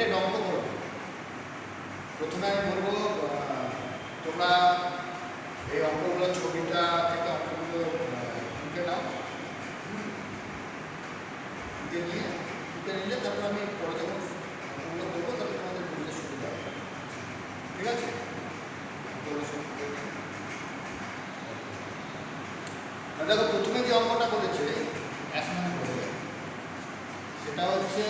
Related অঙ্ক করবো। প্রথমে আমি বলবো তোমরা এই অঙ্কগুলো ছবিটা থেকে অঙ্কগুলো তুলে নাও, তুলে নিলে তারপর আমি পরে যখন অঙ্কগুলো করবো তাহলে তোমাদের বুঝতে সুবিধা হবে। ঠিক আছে? দেখো প্রথমে যে অঙ্কটা করেছে এখন আমি বলে সেটা হচ্ছে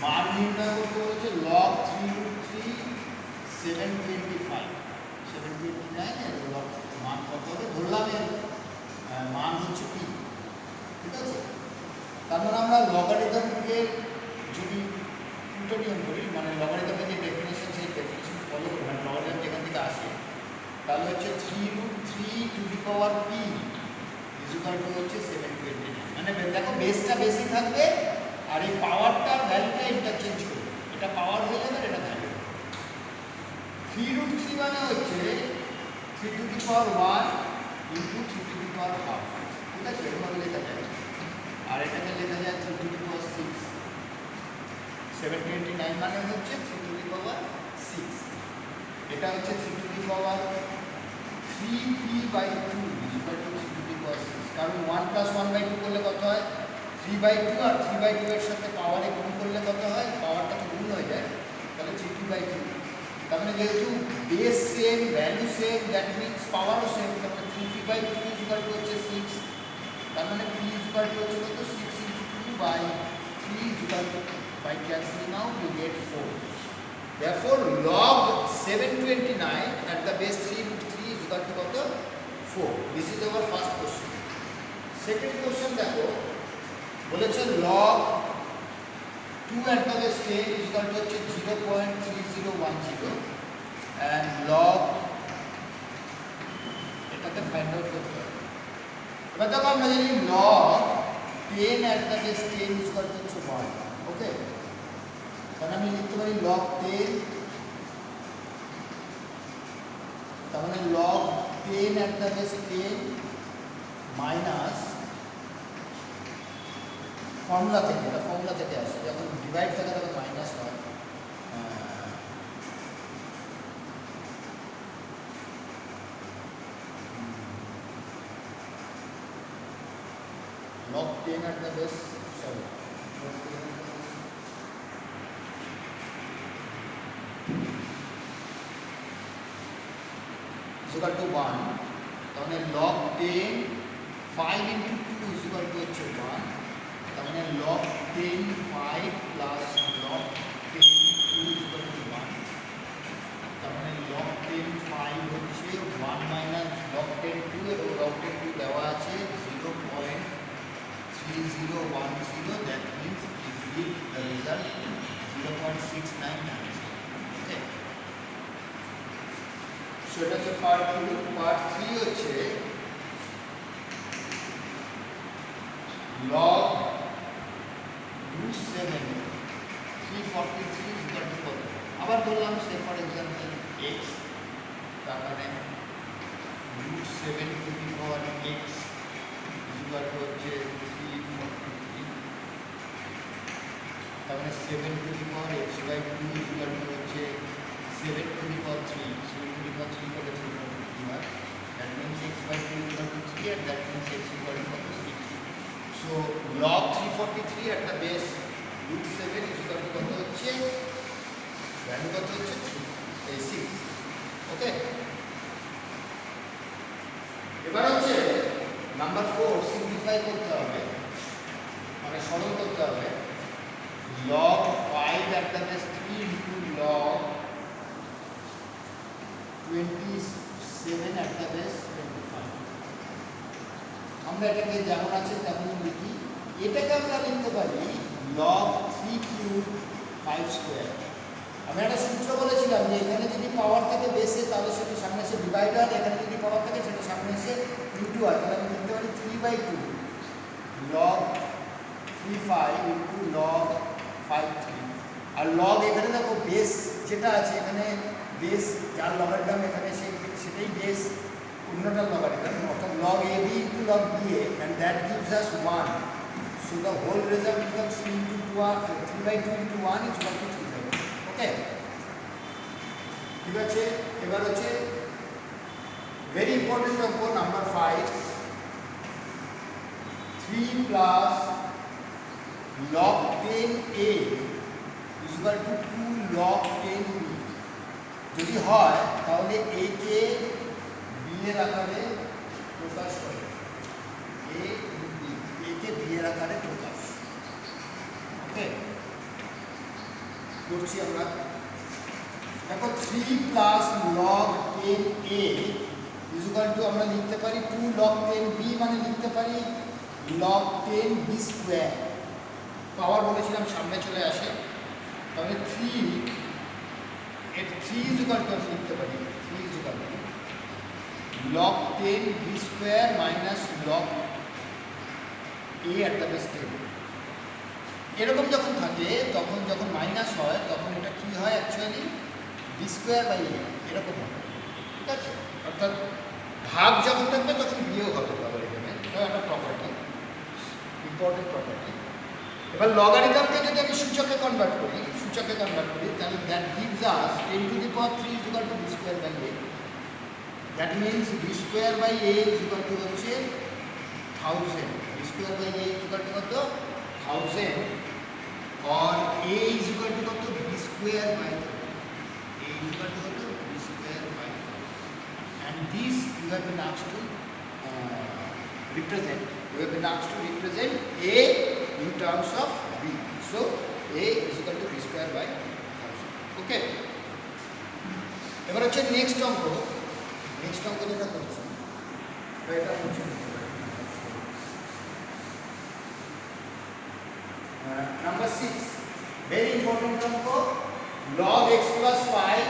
মান নির্ণয় করতে বলেছে log 3√3 725 729 এর log মান কত হবে ধরলাম এর মান হচ্ছে কি। ঠিক আছে? তারপর আমরা লগারিদমকে যদি উল্টো নিয়ম করি, মানে লগারিদমের যে ডেফিনেশন সেই ডেফিনেশন ফলো করি, মানে লগারিদম যেখান থেকে আসে তাহলে হচ্ছে 3√3 two the power p equal to হচ্ছে 729। মানে দেখো বেসটা বেশি থাকবে আর এই পাওয়ারটা ভ্যালুটা ইন্টারচেঞ্জ করবে, এটা পাওয়ার হয়ে যাবে আর এটা ভ্যালু। 3√3 মানে হচ্ছে 3 to the power 1 into 3 to the power half. ঠিক আছে? এভাবে লেখা যায়। আর এটাকে লেখা যায় 3 টু দি পাওয়ার 6। 729 মানে হচ্ছে 3 টু দি পাওয়ার 6। এটা হচ্ছে 3 to the power 3p/2 equal to 3 to the power 6। কারণ 1 + 1/2 করলে কত হয় 3/2, আর 3/2 এর সাথে পাওয়ারে গুণ করলে কত হয়, পাওয়ারটা তো গুণ হয়ে যায়, তাহলে 3p/2। তার মানে যেহেতু base same value same that means পাওয়ারও সেম, তাহলে 3p/2 ইকুয়াল টু হচ্ছে 6। তার মানে p ইকুয়াল টু হচ্ছে কত 6 × 2/3 equal to by cancelling out you get 4. Therefore log 729 at the base 3√3 is equal to কত 4. This is our first question. Second question দেখো বলেছে log 2 at the base 10 is equal to হচ্ছে 0.3010 and log এটাকে find out করতে হবে। এবার দেখো আমরা জানি log 10 at the base 10 is equal to হচ্ছে 1. ওকে, তাহলে আমি লিখতে পারি log 10, তার মানে log 10 at the base 10 minus formula থেকে, এটা ফর্মুলা থেকে আসে, যখন ডিভাইড থাকে তখন মাইনাস হয়। log 10 at the base, sorry, is equal to 1. তাহলে log 10 5 × 2 is equal to হচ্ছে 1। তার মানে log 10 5 plus log 10 2 is equal to 1। তার মানে log 10 5 হচ্ছে 1 minus log 10 2 এবং log 10 2 দেওয়া আছে 0.3010, that means it gives the result 0.69. Okay, so এটা হচ্ছে পার্ট 2। পার্ট 3 হচ্ছে log √7 343 ইকুয়াল টু কত, আবার বললাম সে ফর एग्जांपल x, তার মানে √7 two the power x equal two হচ্ছে 343, তার মানে 7 two the power x/2 equal to হচ্ছে 7 two the power 3, 7 two the পাওয়ার 3 করে 343 হয়, that means x/2 equal to 3 and that means x equal two 6. So log 343 at the base √7 is equal to কত হচ্ছে, value কত হচ্ছে 6। ওকে, এবার হচ্ছে number 4 simplify করতে হবে, মানে সরল করতে হবে। log 5 at the base 3 into log 27 at the base 25। আমরা এটাকে যেমন আছে তেমন লিখি। এটাকে আমরা লিখতে পারি log 3³ 5²। আমি একটা সূত্র বলেছিলাম যে এখানে যদি পাওয়ার থাকে বেসে তাহলে সেটা সামনে এসে ডিভাইডার, এখানে যদি পাওয়ার থাকে সেটা সামনে এসে ইনটু হয়, তাহলে আমি লিখতে পারি 3/2 log 35 ইনটু log 5/3। আর log এখানে দেখো বেস যেটা আছে এখানে বেস যার লগারিদম এখানে সেটাই বেস অন্যটার লগারিদম, অর্থাৎ log AB into log BA and that gives us 1. So the whole result becomes 3 × 3/2 into 1 is equal to 3/2. ওকে, ঠিক আছে। এবার হচ্ছে ভেরি ইম্পর্টেন্ট অঙ্ক number 5, 3 plus log 10a is equal to 2 log 10b। যদি হয় তাহলে a K b এর আকারে প্রকাশ করে, a কে b এর আকারে প্রকাশ। ওকে, করছি আমরা। দেখো 3 plus log 10a is equal to আমরা লিখতে পারি 2 log 10b, মানে লিখতে পারি log 10b স্কয়ার। পাওয়ার বলেছিলাম সামনে চলে আসে, তাহলে 3 is equal to লিখতে পারি 3 is equal to log 10b square minus log a at the base 10। এরকম যখন থাকে, তখন যখন মাইনাস হয় তখন এটা কি হয় actually b square by a এরকম হবে, ঠিক আছে। অর্থাৎ ভাগ যখন থাকবে তখন বিয়োগ হবে পাওয়ার এখানে, এটা একটা প্রপার্টি, ইম্পর্টেন্ট প্রপার্টি। এবার লগারিদমকে যদি আমি সূচকে কনভার্ট করি তাহলে that gives us 10 to the power 3 is equal to b square by a। That means b square by a is equal to হচ্ছে 1000, b square by a is equal to কত 1000, or a is equal to কত b square by a is equal to কত b square by, and this you have been asked to represent, a in terms of b, so a is equal to b square by 1000। ওকে, এবার হচ্ছে next অঙ্ক যেটা করছি এটা হচ্ছে number 6, very important অঙ্ক। log x plus 5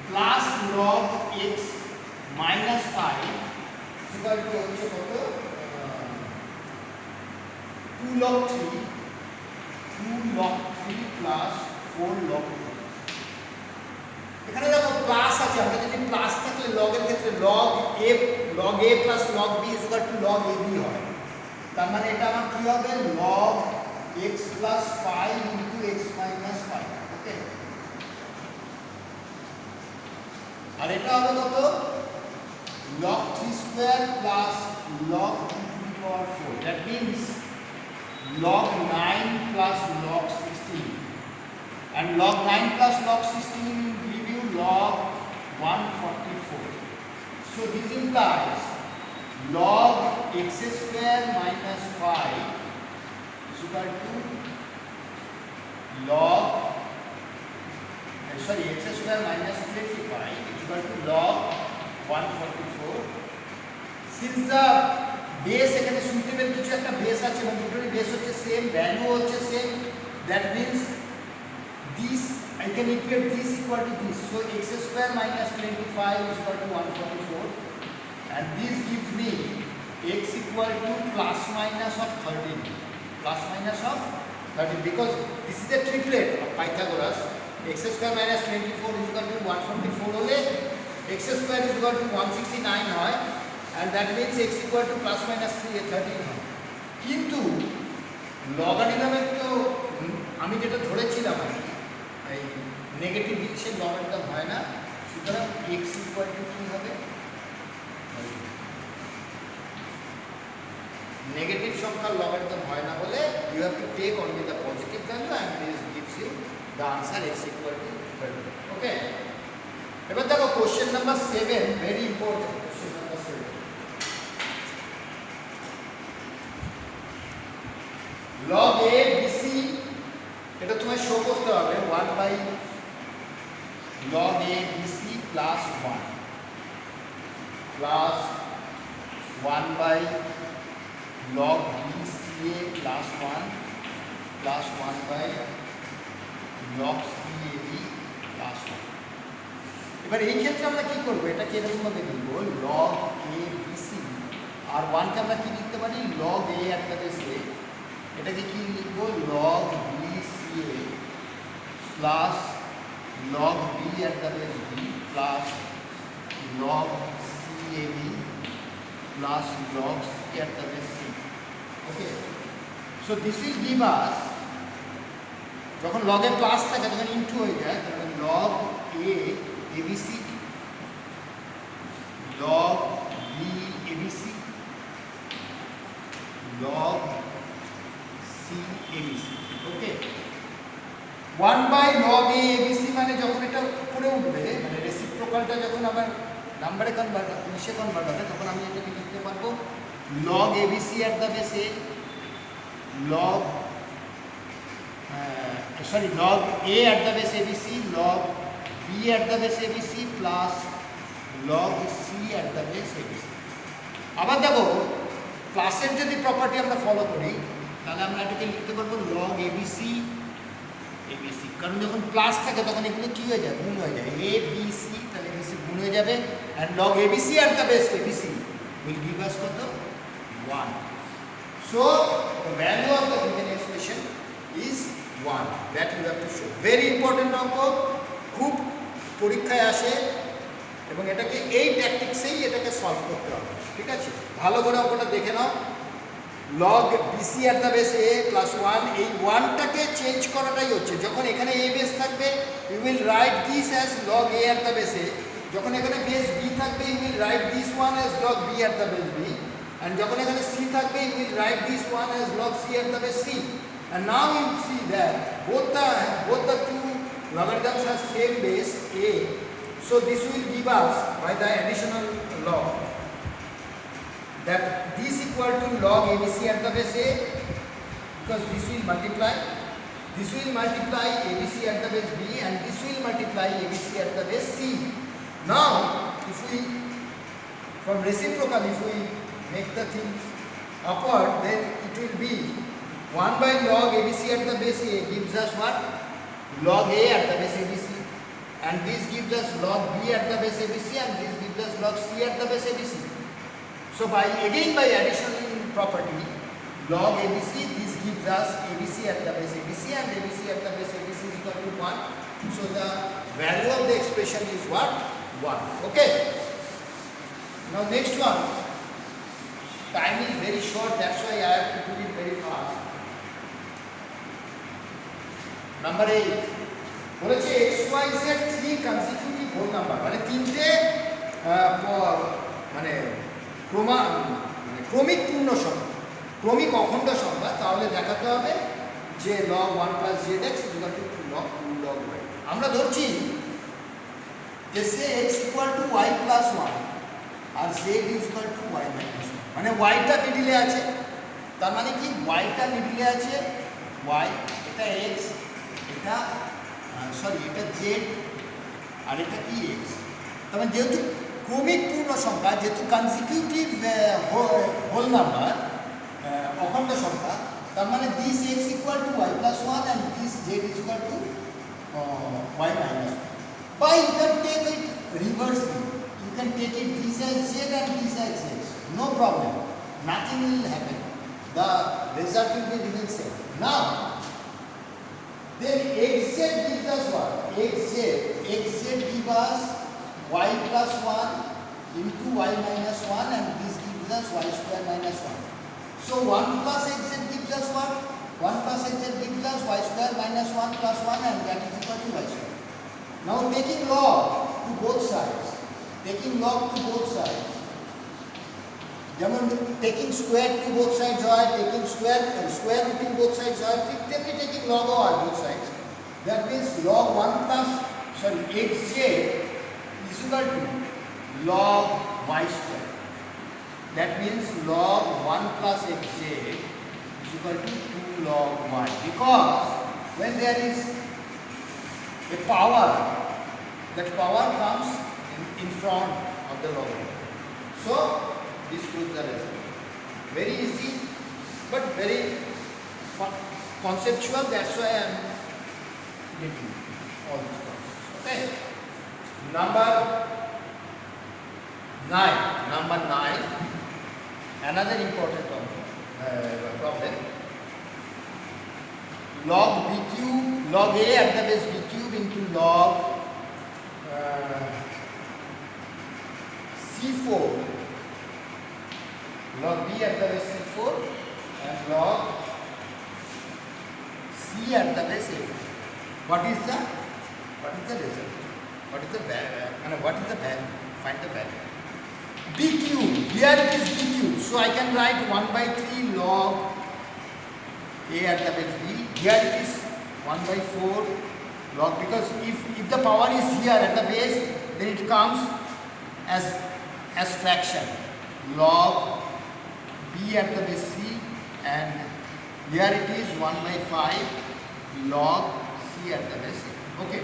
plus log x minus 5 equal to হচ্ছে কত 2 log 3 plus 4 log 2। এখানে দেখো প্লাস আছে, আমরা যদি প্লাস থাকলে log এর ক্ষেত্রে log a plus log b is equal to log ab হয়। তার মানে এটা আমার কি হবে log x plus 5 into x minus 5। ওকে, আর এটা হবে কত log 3 square plus log 2 to the power 4, that means log 9 plus log 16, and log 9 plus log 16 will give you log 144. So this implies log x square minus 5 is equal to log x square minus 25 is equal to log 144। Since the base এখানে suitable কিছু একটা base আছে এবং দুটোরই base হচ্ছে same, value হচ্ছে same, that means this I can equate this equal to this, so x square minus 25 is equal to 144, and this gives me x equal to plus minus of 13, because this is a triplet of Pythagoras। x square minus 24 is equal to 144 হলে x square is equal to 169 হয়, and that means x equal to plus minus 13 হয়। কিন্তু লগারিদমের তো আমি যেটা ধরেছিলাম আর কি, এই নেগেটিভ দিচ্ছে লগারিদম হয় না, সুতরাং x ইকুয়াল টু কি হবে নেগেটিভ সংখ্যার লগারিদম হয় না বলে you have to take only the positive value, and this gives you the answer x equal to 12। Okay, এবার দেখো question number 7, very important question number 7। log a bc এটা তোমায় শো করতে হবে 1 by log a bc plus 1 by log b ca plus 1 by log cab plus 1। এবার এই ক্ষেত্রে আমরা কি করব, এটাকে এরকম ভাবে লিখব log a bc, আর 1 কে আমরা কি লিখতে পারি log a at the base a, এটাকে কি লিখব log b ca plus log b at the base b plus log cab plus log c at the base c। Okay, So this will give us, যখন log এ plus থাকে তখন into হয়ে যায়, তাহলে log a abc, log b abc, log c abc. Okay, 1 by log a abc মানে যখন এটা উপরে উঠবে, মানে রেসিপ্রোকালটা যখন আবার নাম্বারে কনভার্ট ইংলিশে কনভার্ট হবে, তখন আমি এটাকে লিখতে পারবো log abc at the base a, log log a at the base abc, log b at the base abc plus log c at the base abc. আবার দেখো ক্লাসের যদি প্রপার্টি আমরা ফলো করি, তাহলে আমরা এটাকে লিখতে পারবো log abc abc, কারণ যখন প্লাস থাকে তখন এগুলো কি হয়ে যায়, গুণ হয়ে যায়, a b c, তাহলে abc গুণ হয়ে যাবে, and log abc at the base abc will give us কত, 1. So the value of the given expression is 1. That you have to show. Very important অঙ্ক, খুব পরীক্ষায় আসে এবং এটাকে এই ট্যাকটিক্সেই এটাকে সলভ করতে হবে, ঠিক আছে? ভালো করে অঙ্কটা দেখে নাও। log bc at the base a plus 1, এই 1টাকে চেঞ্জ করাটাই হচ্ছে, যখন এখানে a বেস থাকবে you will write this as log a at the base a, যখন এখানে বেস b থাকবে you will write this one as log b at the base b, and যখন এখানে c থাকবে you will write this one as log c at the base c. And now you see that both the two logarithms have same base a, so this will give us by the additional law that this equal to log abc at the base a, because this will multiply abc at the base b, and this will multiply abc at the base c. Now if we, from reciprocal, if we make the things upward, then it will be 1 by log abc at the base a gives us what, log a at the base abc, and this gives us log b at the base abc, and this gives us log c at the base abc. So by addition property, log abc, this gives us abc at the base abc, and abc at the base abc is equal to 1. So the value of the expression is what, 1. Okay. Now next one. Time is very short, that's why I have to do it very fast. Number 8 বলেছে x y z 3 consecutive whole number, মানে তিনটে মানে ক্রমিক পূর্ণ সংখ্যা, ক্রমিক অখণ্ড সংখ্যা, তাহলে দেখাতে হবে যে log 1 plus zx is equal to log 2 log y. আমরা ধরছি যে সে x equal to y plus 1 R z is equal to y minus 1, মানে yটা মিডিলে আছে, তার মানে কি yটা মিডিলে আছে, y, এটা x, এটা এটা z, আর এটা কি x, তার মানে যেহেতু ক্রমিক পূর্ণ সংখ্যা, যেহেতু কনসিকিউটিভ হোল নাম্বার, অখণ্ড সংখ্যা, তার মানে this x equal to y plus 1 and this z is equal to y minus 1. But you can take it reversely, you can take it this as z and this as x, no problem, nothing will happen, the result will be remain same. Now then xz gives us what, xz gives us y plus 1 into y minus 1, and this gives us y square minus 1. So 1 plus xz gives us what, 1 plus xz gives us y square minus 1 plus 1, and that is equal to y square. Now taking log to both sides, যেমন taking square to both sides হয়, taking square rooting both sides হয়, ঠিক তেমনি taking log হয় both sides. That means log 1 plus xz is equal to log y square. That means log 1 plus xz is equal to 2 log y, because when there is a power, that power comes in front of the logarithm. So this proves the result. Very easy but very conceptual, that's why I am getting all these problems. Okay. Number 9, another important problem. Log b cube, log a at the base b cube into log c4, log b at the base c4, and log C at the base A. What is the result? What is the value? What is the value? Find the value. dq, here it is dq. So I can write 1 by 3 log A at the base B. Here it is 1 by 4 log, because if the power is here at the base, then it comes as fraction log B at the base C, and here it is 1 by 5 log C at the base A. Okay.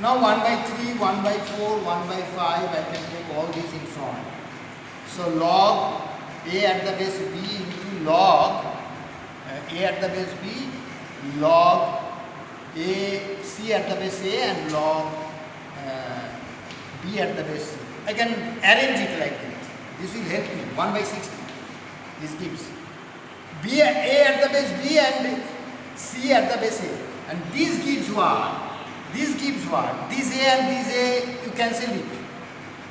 Now 1 by 3, 1 by 4, 1 by 5, I can take all these in front. So log A at the base B into log A at the base B, log A C at the base A, and log B at the base C. I can arrange it like this. This will help me. 1 by 60. This gives B A at the base B and C at the base A. And this gives what? This gives what? This A and this A, you cancel it.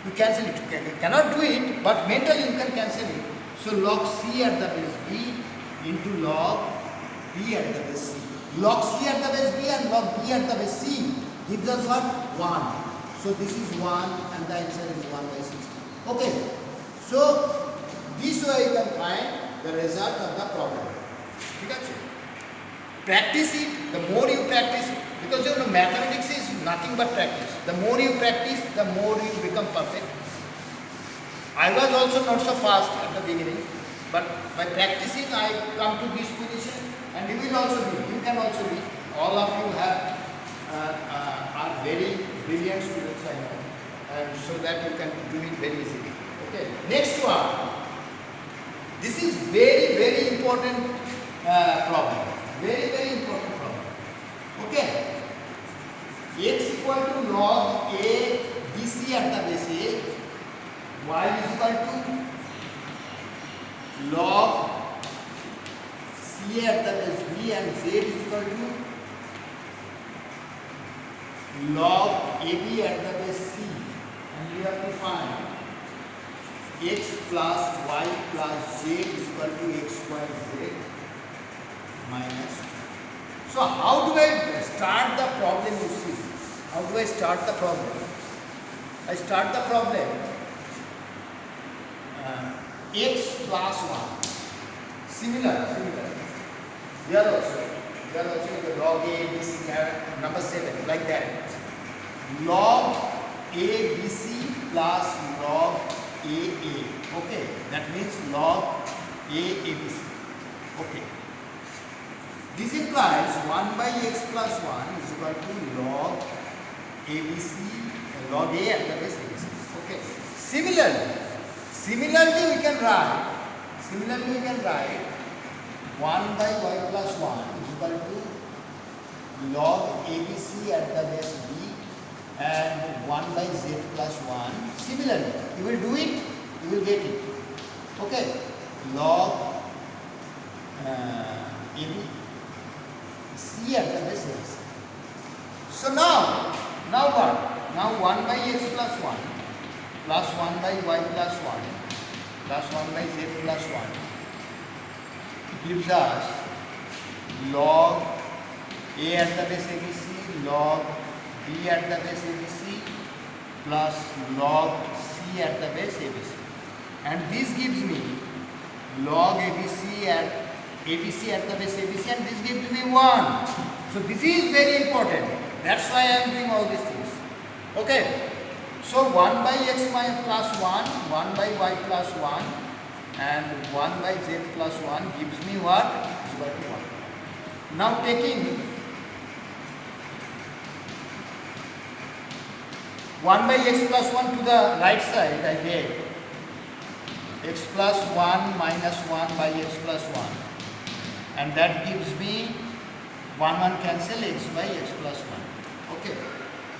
You cancel it. You cannot do it, but mentally you can cancel it. So log C at the base B into log B at the base C. Log C at the base B and log B at the base C gives us what? 1. So this is 1 and the answer is 1 by 60. Okay. So this way you can find the result of the problem. Practice it. The more you practice, because you know mathematics is nothing but practice. The more you practice, the more you become perfect. I was also not so fast at the beginning, but by practicing I come to this position, and you will also be. You can also be. All of you have are very brilliant students, I know, and so that you can do it very easily. Okay. Next one. This is very important problem. Very important problem. Okay. X equal to log A BC at the base A, y is equal to log C at the base B, and z is equal to log AB at the base C. And we have to find x plus y plus z is equal to x, y, z minus 2. So how do I start the problem, you see? How do I start the problem? I start the problem x plus 1. Similar. Here also the log A, B, C, number 7, like that. Log A, B, C plus log A, A. Okay, that means log A, A, B, C. Okay. This implies 1 by x plus 1 is equal to log ABC, log A at the base ABC. Okay. Similarly we can write 1 by y plus 1 is equal to log ABC at the base B and 1 by z plus 1. Similarly, you will do it, you will get it. Okay. Log AB C at the base ABC. So now what? Now 1 by x plus 1 plus 1 by y plus 1 plus 1 by z plus 1 gives us log A at the base ABC, log B at the base ABC plus log C at the base ABC. And this gives me log ABC at the base ABC, and this gives me 1. So this is very important. That's why I am doing all these things. Okay. So 1 by x plus 1, 1 by y plus 1 and 1 by z plus 1 gives me what? Is equal to 1. Now taking 1 by x plus 1 to the right side, I get x plus 1 minus 1 by x plus 1, and that gives me 1 cancel x by x plus 1. Okay.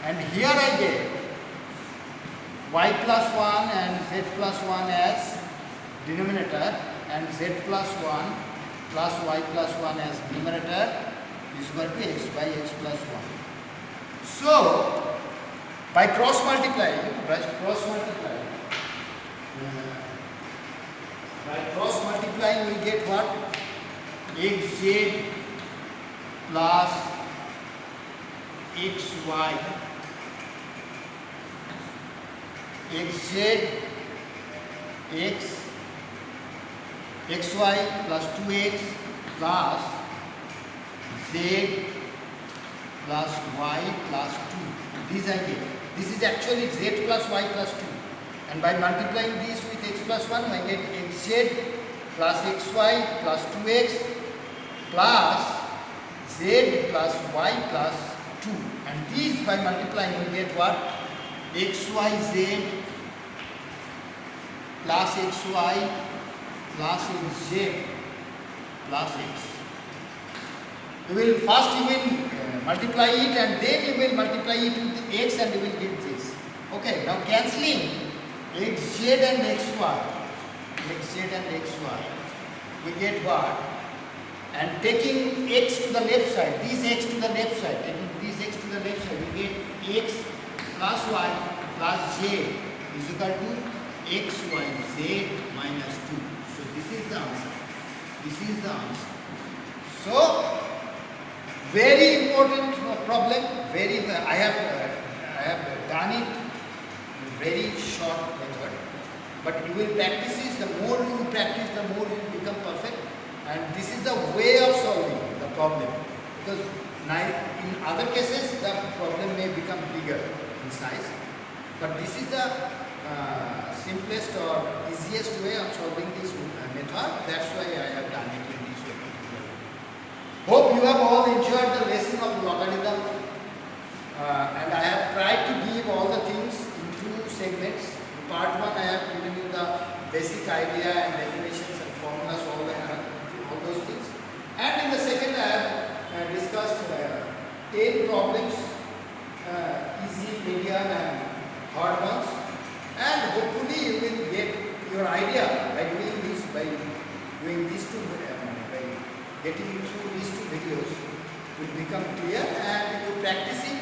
And here I get y plus 1 and z plus 1 as denominator and z plus 1 plus y plus 1 as numerator is equal to x by x plus 1. So by cross multiplying we get what? xz plus xy xz xy plus 2x plus z plus y plus 2. These I get. This is actually z plus y plus 2. And by multiplying this with x plus 1, I get xz plus xy plus 2x plus z plus y plus 2. And these by multiplying we get what? xyz plus xy plus z plus x. You will multiply it and then you will multiply it with x and you will get this. Okay, now cancelling xz and xy, we get what? And taking x to the left side, this x to the left side, taking this x to the left side, we get x plus y plus z is equal to xyz minus 2. So this is the answer. This is the answer. So very important problem. I have done it in very short method. But you will practice it. The more you practice, the more you will become perfect. And this is the way of solving the problem. Because in other cases, the problem may become bigger in size. But this is the simplest or easiest way of solving this method. That's why I have done it in this way. Hope you have all enjoyed the lesson of logarithm. And I have tried to give all the things in 2 segments. In part 1, I have given you the basic idea and definitions and formulas, all those things. And in the second, I have discussed 10 problems, easy, medium and hard ones. And hopefully you will get your idea by doing this, by doing these two, by getting through these 2 videos will become clear, and you practice it,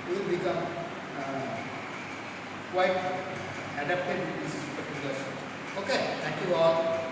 you will become quite adapted to this particular subject. Okay, thank you all.